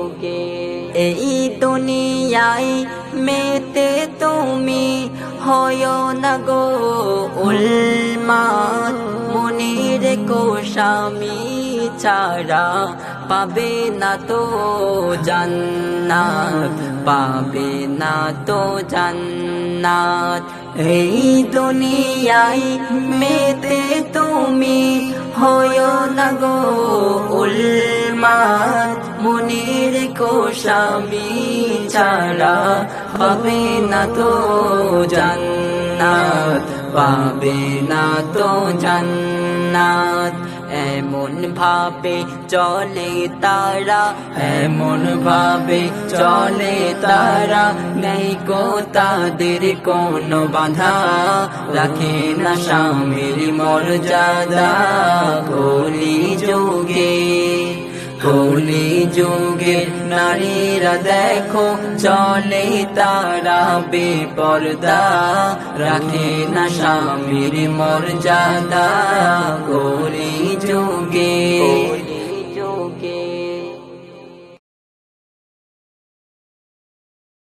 যুগে এই দুনিয়ায় মেতে তুমি হয় না গো উন্মাদ মনে রেখো স্বামী ছাড়া পাবে না তো জান্নাত পাবে না তো জান্নাত এই দুনিয়ায় মেতে তুমি হয় না গো উন্মাদ মনে রেখো স্বামী ছাড়া পাবে না তো জান্নাত পাবে না তো জান্নাত এমন ভাবে চলে তারা এমন ভাবে চলে তারা নেই কো তাদের কোনো বাধা রাখে না স্বামীর মর্যাদা কলি যুগে নারীরা দেখো চলে তারা বেপরদা রাখে না স্বামীর মর্যাদা কলি যুগে